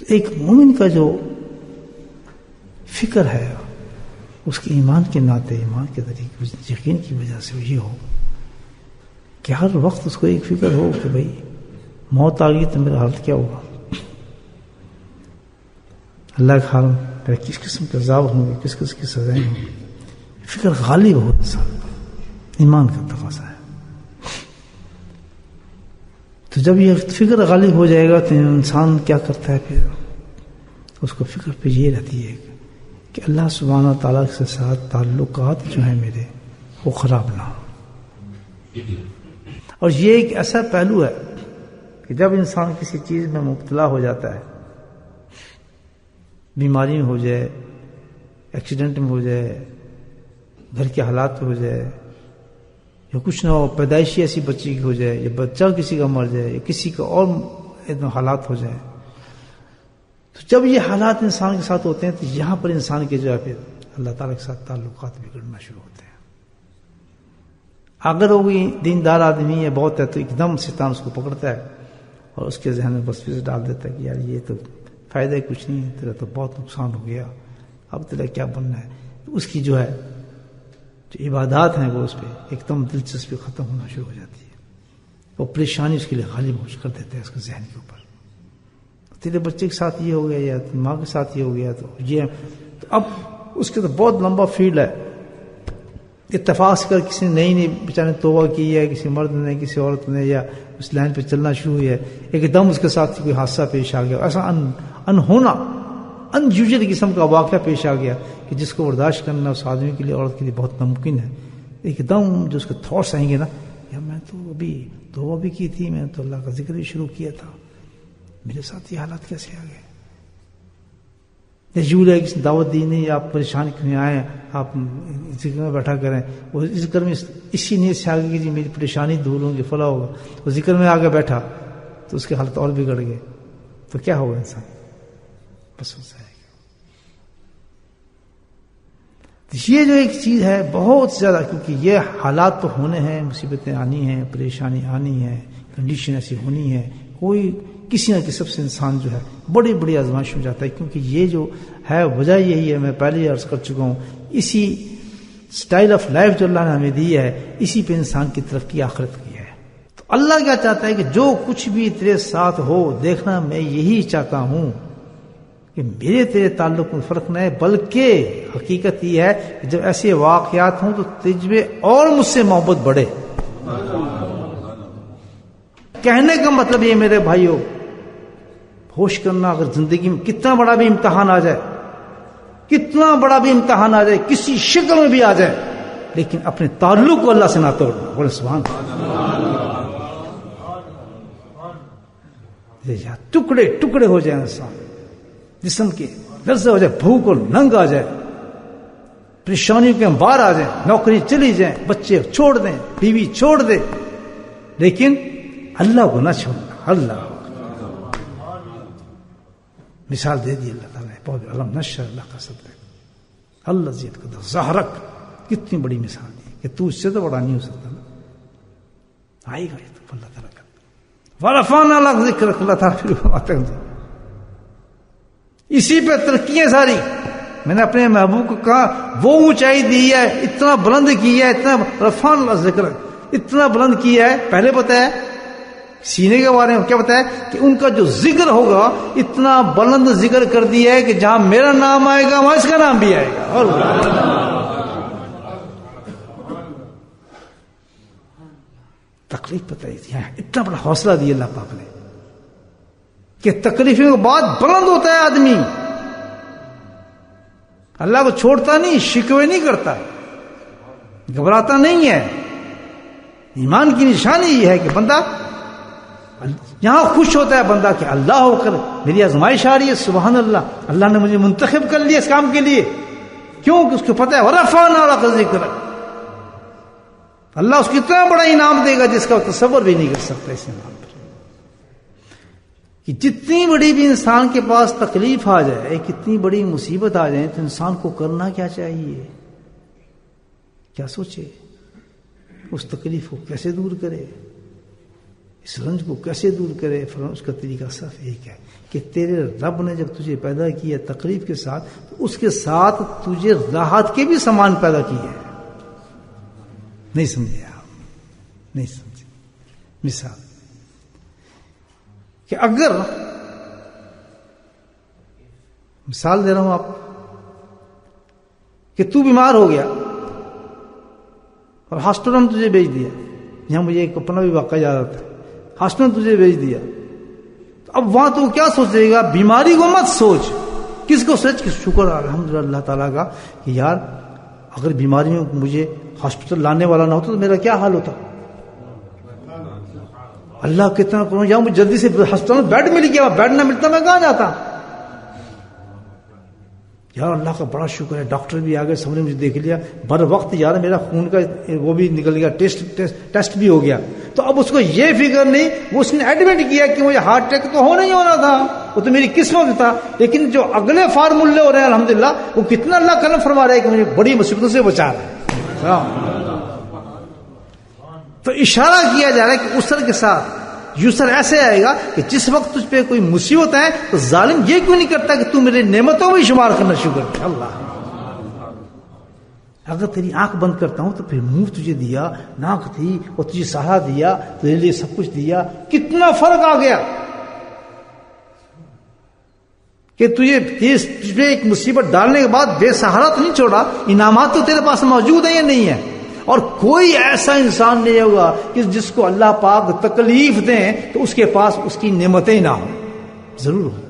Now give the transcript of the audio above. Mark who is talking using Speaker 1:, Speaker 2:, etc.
Speaker 1: تو ایک مومن کا جو فکر ہے اس کے ایمان کے ناطے، ایمان کے طریقے، یقین کی وجہ سے یہ ہو کہ ہر وقت اس کو ایک فکر ہو کہ بھئی موت آ گئی تو میرا حالت کیا ہوگا، اللہ کے حال میں کس قسم کے عذاب ہوں گے، کس قسم کی سزائیں ہوں گی. فکر غالب ہو انسان پر، ایمان کا تقاضا ہے. تو جب یہ فکر غالب ہو جائے گا تو انسان کیا کرتا ہے، پھر اس کو فکر پہ یہ رہتی ہے کہ اللہ سبحانہ تعالیٰ کے ساتھ تعلقات جو ہیں میرے وہ خراب نہ ہو. اور یہ ایک ایسا پہلو ہے کہ جب انسان کسی چیز میں مبتلا ہو جاتا ہے، بیماری میں ہو جائے، ایکسیڈنٹ میں ہو جائے، گھر کے حالات ہو جائے، یا کچھ نہ ہو، پیدائشی ایسی بچی کی ہو جائے، یا بچہ کسی کا مر جائے، یا کسی کا اور حالات ہو جائے، تو جب یہ حالات انسان کے ساتھ ہوتے ہیں تو یہاں پر انسان کے جو ہے پھر اللہ تعالیٰ کے ساتھ تعلقات بگڑنا شروع ہوتے ہیں. اگر وہ کوئی دیندار آدمی ہے بہت ہے تو ایک دم شیطان اس کو پکڑتا ہے اور اس کے ذہن میں بس پھر ڈال دیتا ہے کہ یار یہ تو فائدہ کچھ نہیں ہے، تیرا تو بہت نقصان ہو گیا، اب تیرا کیا بننا ہے. تو اس کی جو ہے جو عبادات ہیں وہ اس پہ ایک دم دلچسپی ختم ہونا شروع ہو جاتی ہے. وہ پریشانی اس کے لیے غالب ہو کر دیتا ہے اس کے ذہن کے اوپر. تیرے بچے کے ساتھ یہ ہو گیا یا ماں کے ساتھ یہ ہو گیا تو یہ، تو اب اس کے تو بہت لمبا فیلڈ ہے. اتفاق سے کر کسی نے نئی بیچارے توبہ کی ہے، کسی مرد نے، کسی عورت نے، یا اس لائن پہ چلنا شروع ہوئی ہے، ایک دم اس کے ساتھ کوئی حادثہ پیش آ گیا، ایسا انہونا ان یوزل قسم کا واقعہ پیش آ گیا کہ جس کو برداشت کرنا اس آدمی کے لیے، عورت کے لیے بہت ناممکن ہے. ایک دم جو اس کے تھاٹس آئیں گے نا، یا میں تو ابھی توبہ بھی کی تھی، میں تو اللہ کا ذکر بھی شروع کیا تھا، میرے ساتھ یہ حالات کیسے آ گئے. یول ہے کسی دعوت دی نہیں، آپ پریشان کیوں آئے، آپ ذکر میں بیٹھا کریں. وہ ذکر میں اسی نیت سے آگے کہ جی میری پریشانی دور ہوں گی، فلاں ہوگا، وہ ذکر میں آگے بیٹھا تو اس کے حالت اور بگڑ گئے. تو کیا ہوگا انسان، بس ہو جائے گا. یہ جو ایک چیز ہے بہت زیادہ، کیونکہ یہ حالات تو ہونے ہیں، مصیبتیں آنی ہیں، پریشانی آنی ہے، کنڈیشن ایسی ہونی ہے، کوئی کسی نہ کسی سے انسان جو ہے بڑی بڑی آزمائش ہو جاتا ہے. کیونکہ یہ جو ہے وجہ یہی ہے، میں پہلے ہی عرض کر چکا ہوں، اسی سٹائل آف لائف جو اللہ نے ہمیں دی ہے، اسی پہ انسان کی ترقی آخرت کی ہے. تو اللہ کیا چاہتا ہے کہ جو کچھ بھی تیرے ساتھ ہو، دیکھنا میں یہی چاہتا ہوں کہ میرے تیرے تعلق میں فرق نہ ہے، بلکہ حقیقت یہ ہے کہ جب ایسے واقعات ہوں تو تجھے اور مجھ سے محبت بڑھے. کہنے کا مطلب یہ میرے بھائیوں، ہوش کرنا، اگر زندگی میں کتنا بڑا بھی امتحان آ جائے، کتنا بڑا بھی امتحان آ جائے، کسی شکل میں بھی آ جائے، لیکن اپنے تعلق کو اللہ سے نہ توڑنا. بولے سبحان اللہ. ٹکڑے ٹکڑے ہو جائیں انسان، جسم کے لرزہ ہو جائے، بھوک اور ننگ آ جائے، پریشانیوں کے باہر آ جائیں، نوکری چلی جائیں، بچے چھوڑ دیں، بیوی چھوڑ دے، لیکن اللہ کو نہ چھوڑنا. اللہ مثال دے دی اللہ تعالیٰ نے، بہت علم نشر اللہ کا صدر اللہ زید قدر ظہرک، کتنی بڑی مثال دی کہ تو اس سے تو بڑا نہیں ہو سکتا نا. آئے گا یہ تو اللہ تعالیٰ کا ورفعنا لک ذکرک. اللہ تعالیٰ پھر فرماتے ہیں اسی پہ ترقیاں ساری. میں نے اپنے محبوب کو کہا وہ اونچائی دی ہے، اتنا بلند کی ہے، اتنا رفعنا لک ذکرک، اتنا بلند کیا ہے. پہلے بتایا سینے کے بارے میں، کیا بتایا کہ ان کا جو ذکر ہوگا اتنا بلند ذکر کر دیا ہے کہ جہاں میرا نام آئے گا وہاں اس کا نام بھی آئے گا. اور تکلیف بتائی تھی، اتنا بڑا حوصلہ دیا اللہ پاک نے کہ تکلیفوں کے بعد بلند ہوتا ہے آدمی. اللہ کو چھوڑتا نہیں، شکوے نہیں کرتا، گھبراتا نہیں ہے. ایمان کی نشانی یہ ہے کہ بندہ یہاں خوش ہوتا ہے بندہ کہ اللہ ہو کر میری آزمائش آ رہی ہے، سبحان اللہ، اللہ نے مجھے منتخب کر لیا اس کام کے لیے. کیوں کہ اس کو پتہ ہے ورفعنا لک ذکرک، اللہ اس کو اتنا بڑا انعام دے گا جس کا تصور بھی نہیں کر سکتا اس انعام پر. کہ جتنی بڑی بھی انسان کے پاس تکلیف آ جائے، کتنی بڑی مصیبت آ جائے، تو انسان کو کرنا کیا چاہیے، کیا سوچے، اس تکلیف کو کیسے دور کرے، اس رنج کو کیسے دور کرے. اس کا طریقہ صرف ایک ہے کہ تیرے رب نے جب تجھے پیدا کیا تکلیف کے ساتھ تو اس کے ساتھ تجھے راحت کے بھی سامان پیدا کیے ہیں. نہیں سمجھے آپ؟ نہیں سمجھے. مثال کہ اگر مثال دے رہا ہوں آپ کہ تو بیمار ہو گیا اور ہاسپٹل میں تجھے بھیج دیا. یہاں مجھے ایک اپنا بھی واقعہ یاد آتا ہے. ہاسپٹل میں تجھے بھیج دیا تو اب وہاں تو کیا سوچے گا؟ بیماری کو مت سوچ. کس کو سوچ کہ شکر الحمدللہ اللہ تعالیٰ کا کہ یار اگر بیماری میں مجھے ہاسپٹل لانے والا نہ ہوتا تو میرا کیا حال ہوتا. اللہ کتنا کروں یا مجھے جلدی سے ہاسپٹل میں بیڈ مل گیا. بیڈ نہ ملتا میں کہاں جاتا. یار اللہ کا بڑا شکر ہے ڈاکٹر بھی آ گئے, سب نے مجھے دیکھ لیا بر وقت. یار میرا خون کا وہ بھی نکل گیا, ٹیسٹ بھی ہو گیا. تو اب اس کو یہ فکر نہیں, وہ اس نے ایڈمٹ کیا کہ مجھے ہارٹ اٹیک تو ہونا ہی ہونا تھا, وہ تو میری قسمت تھا. لیکن جو اگلے فارمولے ہو رہے ہیں الحمدللہ وہ کتنا اللہ کرم فرما رہا ہے کہ مجھے بڑی مصیبتوں سے بچا رہا ہے. تو اشارہ کیا جا رہا ہے کہ اسر کے ساتھ یسر ایسے آئے گا کہ جس وقت تجھ پہ کوئی مصیبت ہے تو ظالم یہ کیوں نہیں کرتا کہ تو میرے نعمتوں میں شمار کرنا شروع کر. اللہ اگر تیری آنکھ بند کرتا ہوں تو پھر منہ تجھے دیا, ناک تھی اور تجھے سہارا دیا, تیرے لیے سب کچھ دیا. کتنا فرق آ گیا کہ تجھ پہ ایک مصیبت ڈالنے کے بعد بے سہارا تو نہیں چھوڑا. انعامات تو تیرے پاس موجود ہیں یا نہیں ہے. اور کوئی ایسا انسان نہیں ہوگا کہ جس کو اللہ پاک تکلیف دیں تو اس کے پاس اس کی نعمتیں نہ ہوں. ضرور ہوں.